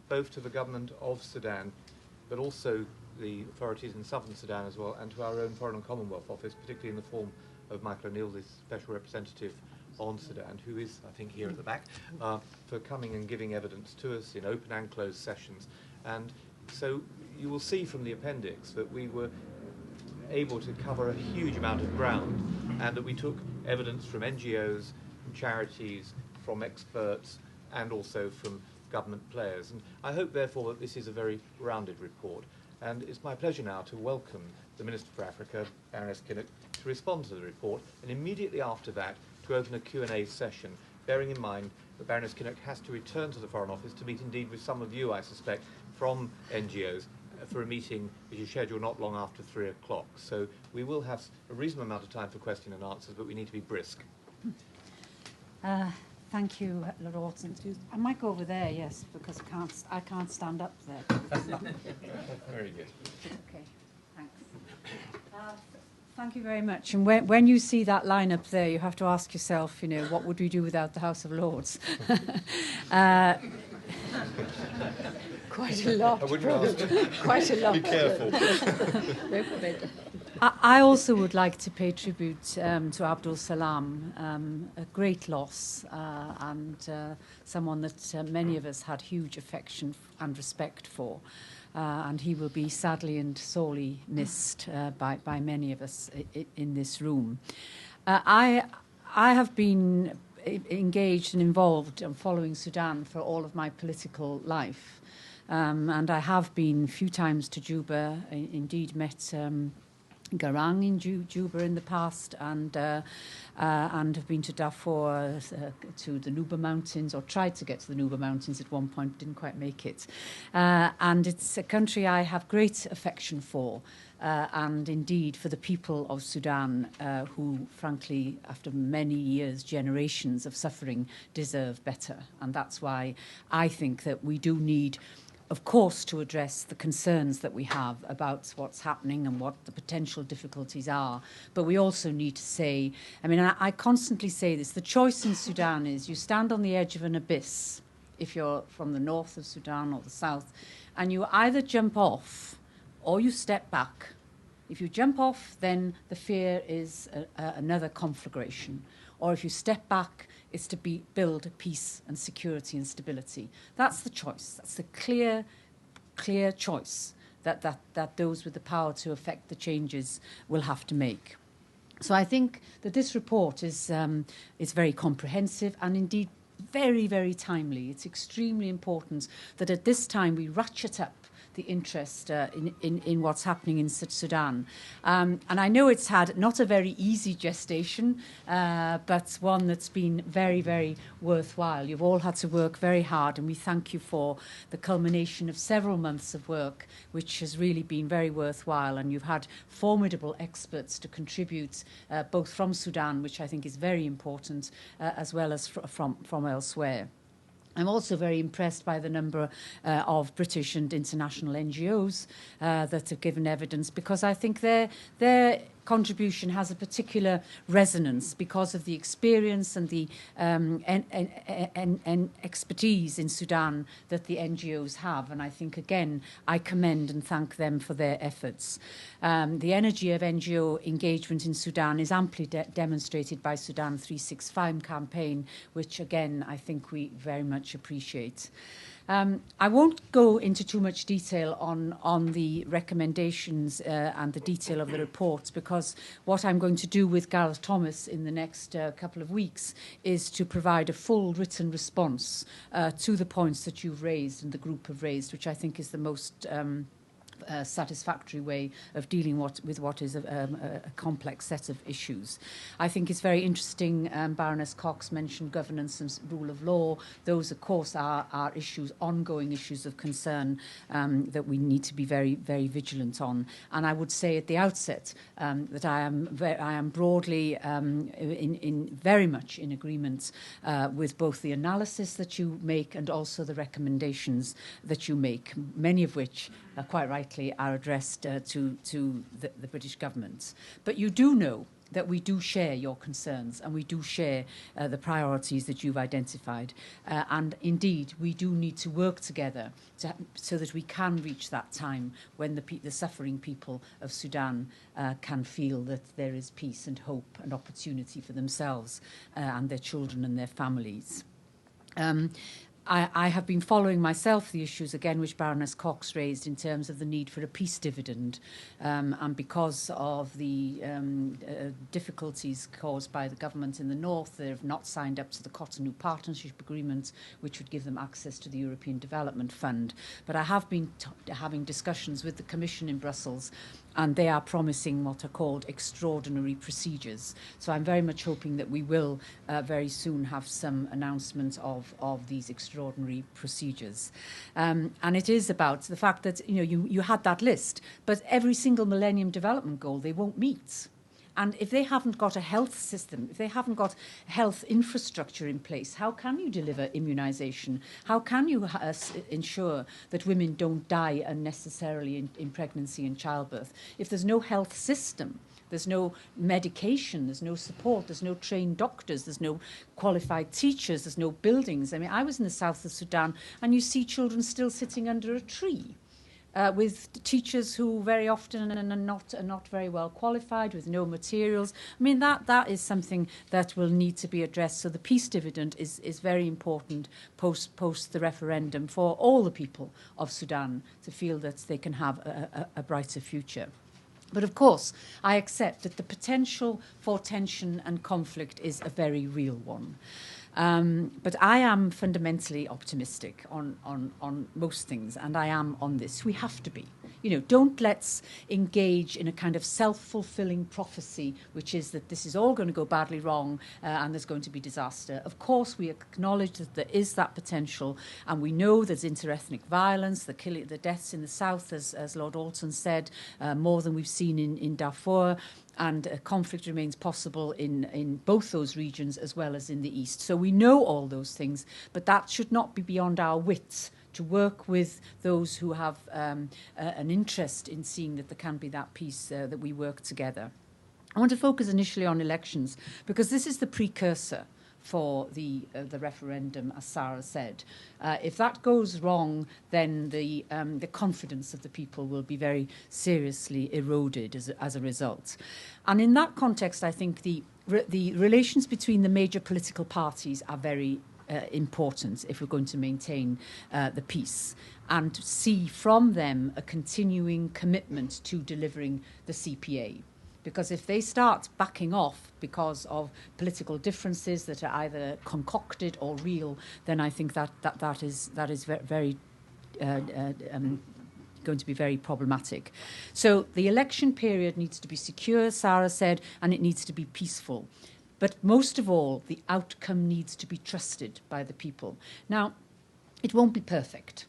both to the government of Sudan, but also the authorities in southern Sudan as well, and to our own Foreign and Commonwealth Office, particularly in the form of Michael O'Neill, the Special Representative on Sudan, who is, I think, here at the back, for coming and giving evidence to us in open and closed sessions. And so you will see from the appendix that we were able to cover a huge amount of ground, and that we took evidence from NGOs, from charities, from experts, and also from government players. And I hope, therefore, that this is a very rounded report. And it's my pleasure now to welcome the Minister for Africa, Baroness Kinnock, to respond to the report, and immediately after that to open a Q&A session, bearing in mind that Baroness Kinnock has to return to the Foreign Office to meet indeed with some of you, I suspect, from NGOs for a meeting which is scheduled not long after 3 o'clock. So we will have a reasonable amount of time for question and answers, but we need to be brisk. Thank you, Lord Orton. I might go over there, yes, because I can't stand up there. Very good. Okay, thanks. Thank you very much. And when you see that line up there, you have to ask yourself, you know, what would we do without the House of Lords? Quite a lot. I wouldn't ask. Quite a lot. Be careful. I also would like to pay tribute to Abdul Salam, a great loss and someone that many of us had huge affection and respect for. And he will be sadly and sorely missed by many of us in this room. I have been engaged and involved in following Sudan for all of my political life. And I have been a few times to Juba, indeed met Garang in Juba in the past, and have been to Darfur, to the Nuba Mountains, or tried to get to the Nuba Mountains at one point, didn't quite make it. And it's a country I have great affection for, and indeed for the people of Sudan, who, frankly, after many years, generations of suffering, deserve better. And that's why I think that we do need, of course, to address the concerns that we have about what's happening and what the potential difficulties are. But we also need to say, I mean, I constantly say this, the choice in Sudan is you stand on the edge of an abyss, if you're from the north of Sudan or the south, and you either jump off or you step back. If you jump off, then the fear is another conflagration. Or if you step back, it's to build peace and security and stability. That's the choice. That's the clear choice that those with the power to affect the changes will have to make. So I think that this report is very comprehensive and indeed very, very timely. It's extremely important that at this time we ratchet up the interest in what's happening in Sudan. And I know it's had not a very easy gestation, but one that's been very, very worthwhile. You've all had to work very hard, and we thank you for the culmination of several months of work, which has really been very worthwhile. And you've had formidable experts to contribute, both from Sudan, which I think is very important, as well as from elsewhere. I'm also very impressed by the number of British and international NGOs that have given evidence, because I think their contribution has a particular resonance because of the experience and the expertise in Sudan that the NGOs have. And I think, again, I commend and thank them for their efforts. The energy of NGO engagement in Sudan is amply demonstrated by Sudan 365 campaign, which, again, I think we very much appreciate. I won't go into too much detail on the recommendations and the detail of the reports, because what I'm going to do with Gareth Thomas in the next couple of weeks is to provide a full written response to the points that you've raised and the group have raised, which I think is the most satisfactory way of dealing with what is a complex set of issues. I think it's very interesting, Baroness Cox mentioned governance and rule of law. Those, of course, are issues, ongoing issues of concern that we need to be very, very vigilant on. And I would say at the outset that I am broadly very much in agreement with both the analysis that you make and also the recommendations that you make, many of which, quite rightly, likely are addressed to the British government. But you do know that we do share your concerns and we do share the priorities that you've identified. And indeed, we do need to work together so that we can reach that time when the suffering people of Sudan can feel that there is peace and hope and opportunity for themselves and their children and their families. I have been following myself the issues, again, which Baroness Cox raised in terms of the need for a peace dividend. And because of the difficulties caused by the government in the north, they have not signed up to the Cotonou Partnership Agreement, which would give them access to the European Development Fund. But I have been having discussions with the Commission in Brussels, and they are promising what are called extraordinary procedures. So I'm very much hoping that we will very soon have some announcement of these extraordinary procedures. And it is about the fact that you had that list, but every single Millennium Development Goal they won't meet. And if they haven't got a health system, if they haven't got health infrastructure in place, how can you deliver immunisation? How can you ensure that women don't die unnecessarily in pregnancy and childbirth? If there's no health system, there's no medication, there's no support, there's no trained doctors, there's no qualified teachers, there's no buildings. I mean, I was in the south of Sudan and you see children still sitting under a tree. With teachers who very often are not very well qualified, with no materials. I mean, that is something that will need to be addressed. So the peace dividend is very important post the referendum for all the people of Sudan to feel that they can have a brighter future. But of course, I accept that the potential for tension and conflict is a very real one. But I am fundamentally optimistic on most things, and I am on this. We have to be. Don't let's engage in a kind of self-fulfilling prophecy, which is that this is all going to go badly wrong and there's going to be disaster. Of course, we acknowledge that there is that potential, and we know there's interethnic violence, the deaths in the south, as Lord Alton said, more than we've seen in Darfur. And conflict remains possible in both those regions as well as in the east. So we know all those things, but that should not be beyond our wits to work with those who have an interest in seeing that there can be that peace, that we work together. I want to focus initially on elections because this is the precursor for the referendum, as Sarah said. If that goes wrong, then the confidence of the people will be very seriously eroded as a result. And in that context, I think the relations between the major political parties are very important if we're going to maintain the peace and see from them a continuing commitment to delivering the CPA. Because if they start backing off because of political differences that are either concocted or real, then I think that is very going to be very problematic. So the election period needs to be secure, Sarah said, and it needs to be peaceful. But most of all, the outcome needs to be trusted by the people. Now, it won't be perfect.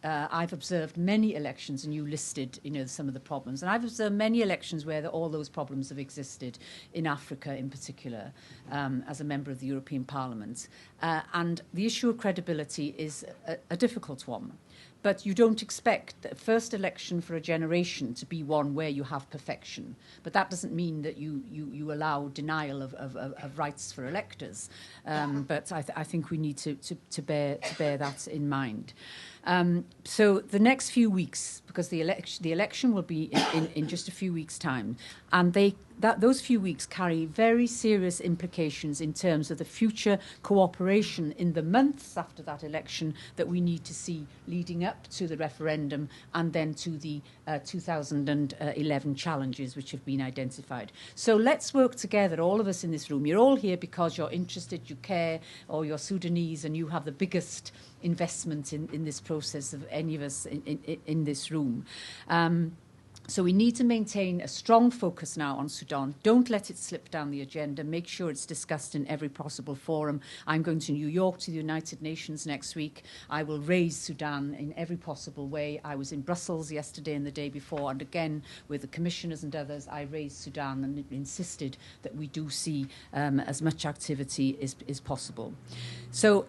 I've observed many elections, and you listed, some of the problems. And I've observed many elections where all those problems have existed, in Africa in particular, as a member of the European Parliament. And the issue of credibility is a difficult one. But you don't expect the first election for a generation to be one where you have perfection. But that doesn't mean that you allow denial of rights for electors. But I think we need to bear that in mind. So the next few weeks, because the election will be in just a few weeks' time, and those few weeks carry very serious implications in terms of the future cooperation in the months after that election that we need to see leading up to the referendum and then to the 2011 challenges which have been identified. So let's work together, all of us in this room. You're all here because you're interested, you care, or you're Sudanese and you have the biggest investment in this process of any of us in this room. So we need to maintain a strong focus now on Sudan. Don't let it slip down the agenda. Make sure it's discussed in every possible forum. I'm going to New York to the United Nations next week. I will raise Sudan in every possible way. I was in Brussels yesterday and the day before, and again with the commissioners and others, I raised Sudan and insisted that we do see as much activity as possible. So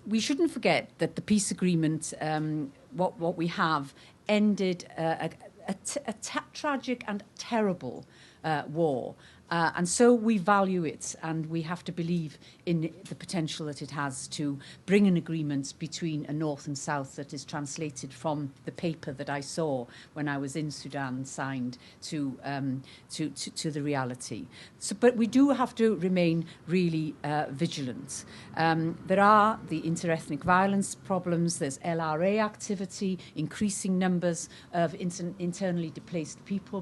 we shouldn't forget that the peace agreement, what we have, ended a tragic and terrible war. And so we value it, and we have to believe in the potential that it has to bring an agreement between a North and South that is translated from the paper that I saw when I was in Sudan, signed to the reality. So, but we do have to remain really vigilant. There are the interethnic violence problems. There's LRA activity, increasing numbers of internally displaced people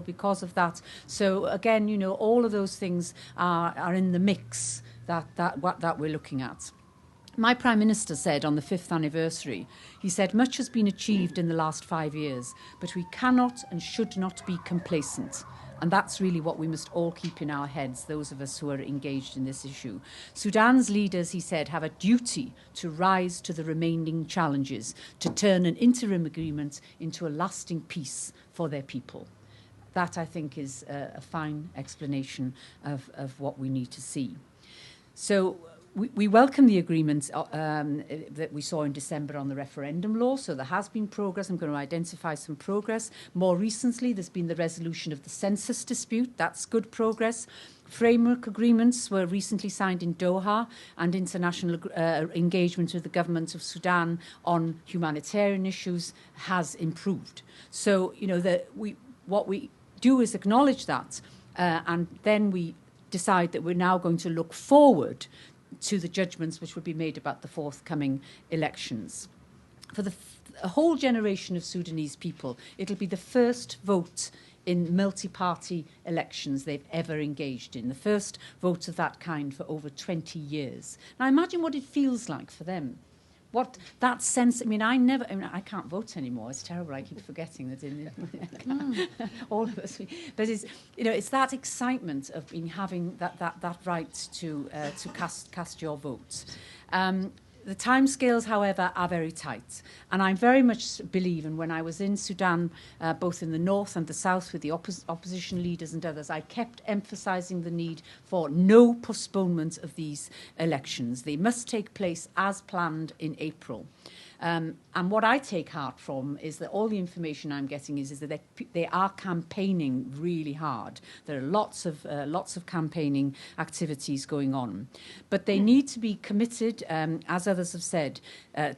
because of that. So again, you know, all of those things are in the mix that we're looking at. My Prime Minister said on the 5th anniversary, he said, much has been achieved in the last 5 years, but we cannot and should not be complacent. And that's really what we must all keep in our heads, those of us who are engaged in this issue. Sudan's leaders, he said, have a duty to rise to the remaining challenges, to turn an interim agreement into a lasting peace for their people. That, I think, is a fine explanation of what we need to see. So we welcome the agreement that we saw in December on the referendum law. So there has been progress. I'm going to identify some progress. More recently, there's been the resolution of the census dispute. That's good progress. Framework agreements were recently signed in Doha, and international engagement with the government of Sudan on humanitarian issues has improved. So, you know, what we do is acknowledge that, and then we decide that we're now going to look forward to the judgments which will be made about the forthcoming elections. For a whole generation of Sudanese people, it'll be the first vote in multi-party elections they've ever engaged in, the first vote of that kind for over 20 years. Now imagine what it feels like for them. What that sense, I can't vote anymore. It's terrible. I keep forgetting that all of us. But it's that excitement of having that right to cast your vote. The timescales, however, are very tight. And I very much believe, and when I was in Sudan, both in the north and the south with the opposition leaders and others, I kept emphasising the need for no postponement of these elections. They must take place as planned in April. And what I take heart from is that all the information I'm getting is that they are campaigning really hard. There are lots of campaigning activities going on. But they need to be committed, as others have said,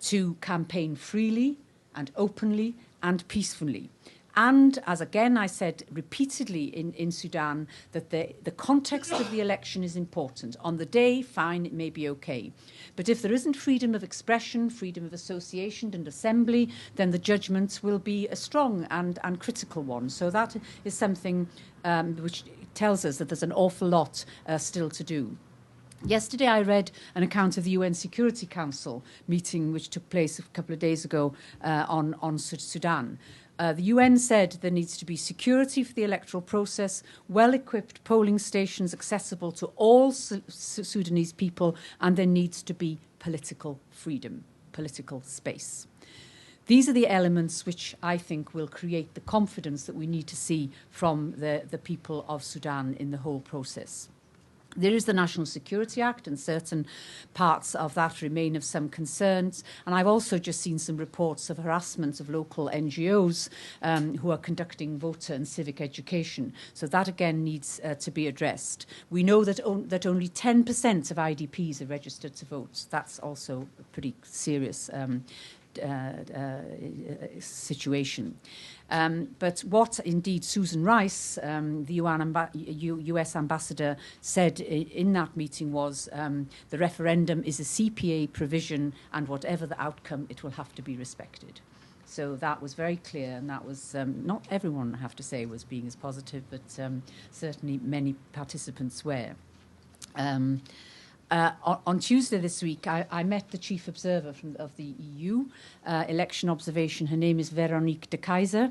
to campaign freely and openly and peacefully. And, as again I said repeatedly in Sudan, that the context of the election is important. On the day, fine, it may be okay. But if there isn't freedom of expression, freedom of association and assembly, then the judgment will be a strong and critical one. So that is something which tells us that there's an awful lot still to do. Yesterday I read an account of the UN Security Council meeting which took place a couple of days ago on Sudan. The UN said there needs to be security for the electoral process, well-equipped polling stations accessible to all Sudanese people, and there needs to be political freedom, political space. These are the elements which I think will create the confidence that we need to see from the people of Sudan in the whole process. There is the National Security Act, and certain parts of that remain of some concerns. And I've also just seen some reports of harassment of local NGOs who are conducting voter and civic education. So that, again, needs to be addressed. We know that only 10% of IDPs are registered to vote. That's also a pretty serious situation. But what indeed Susan Rice, the US ambassador, said in that meeting was the referendum is a CPA provision, and whatever the outcome, it will have to be respected. So that was very clear, and that was not everyone, I have to say, was being as positive, but certainly many participants were. On Tuesday this week, I met the chief observer of the EU election observation. Her name is Veronique de Keyser.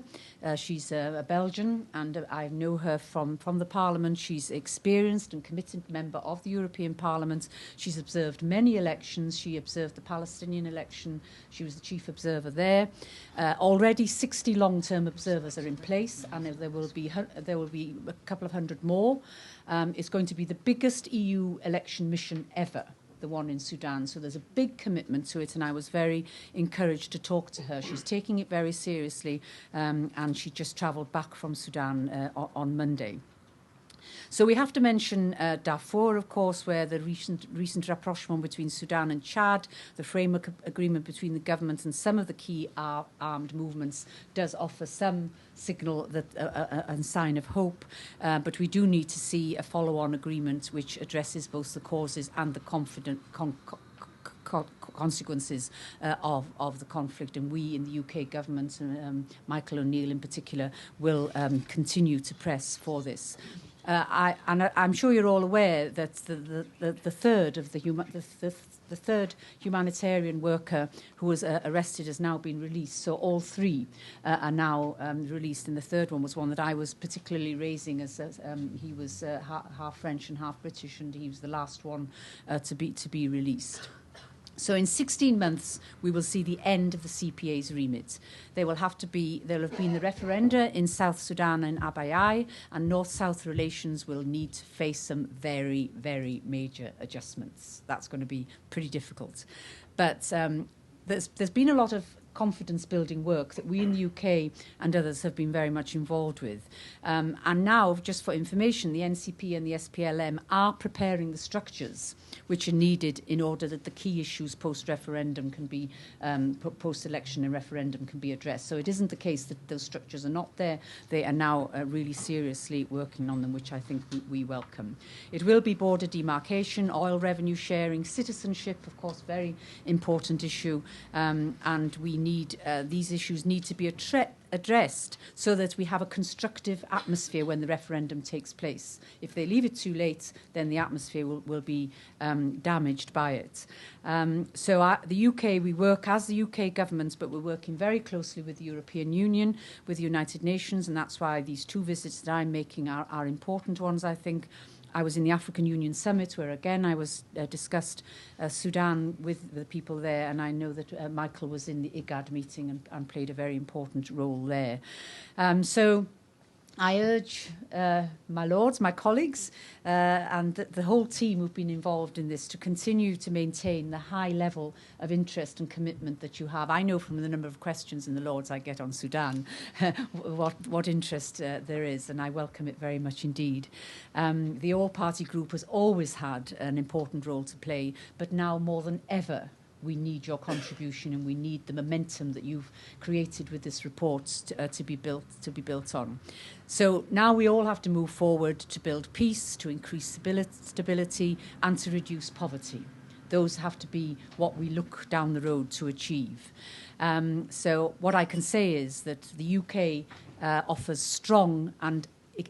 She's a Belgian, and I know her from the Parliament. She's an experienced and committed member of the European Parliament. She's observed many elections. She observed the Palestinian election. She was the chief observer there. Already 60 long-term observers are in place, and there will be a couple of hundred more. It's going to be the biggest EU election mission ever. the one in Sudan. So there's a big commitment to it, and I was very encouraged to talk to her. She's taking it very seriously, and she just travelled back from Sudan on Monday. So we have to mention Darfur, of course, where the recent rapprochement between Sudan and Chad, the framework agreement between the government and some of the key armed movements, does offer some signal that and sign of hope. But we do need to see a follow-on agreement which addresses both the causes and the consequences of the conflict, and we in the UK government, Michael O'Neill in particular, will continue to press for this. I'm sure you're all aware that the third humanitarian worker who was arrested has now been released. So all three are now released, and the third one was one that I was particularly raising, as he was half French and half British, and he was the last one to be released. So in 16 months, we will see the end of the CPA's remit. There'll have been the referenda in South Sudan and Abyei, and North-South relations will need to face some very, very major adjustments. That's going to be pretty difficult. But there's been a lot of confidence-building work that we in the UK and others have been very much involved with. And now, just for information, the NCP and the SPLM are preparing the structures which are needed in order that the key issues post-referendum can be, post-election and referendum can be addressed. So it isn't the case that those structures are not there. They are now really seriously working on them, which I think we welcome. It will be border demarcation, oil revenue sharing, citizenship, of course, very important issue, and we need these issues need to be addressed so that we have a constructive atmosphere when the referendum takes place. If they leave it too late, then the atmosphere will be damaged by it. So the UK, we work as the UK government, but we're working very closely with the European Union, with the United Nations, and that's why these two visits that I'm making are important ones, I think. I was in the African Union Summit, where again I was discussed Sudan with the people there, and I know that Michael was in the IGAD meeting and played a very important role there. So I urge my lords, my colleagues, and the whole team who've been involved in this to continue to maintain the high level of interest and commitment that you have. I know from the number of questions in the Lords I get on Sudan what interest there is, and I welcome it very much indeed. The all-party group has always had an important role to play, but now more than ever, we need your contribution, and we need the momentum that you've created with this report to be built on. So now we all have to move forward to build peace, to increase stability, and to reduce poverty. Those have to be what we look down the road to achieve. So what I can say is that the UK offers strong and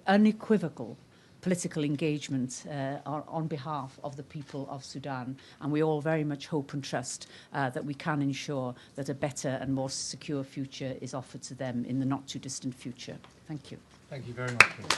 unequivocal political engagement on behalf of the people of Sudan, and we all very much hope and trust that we can ensure that a better and more secure future is offered to them in the not too distant future. Thank you. Thank you very much, Ms.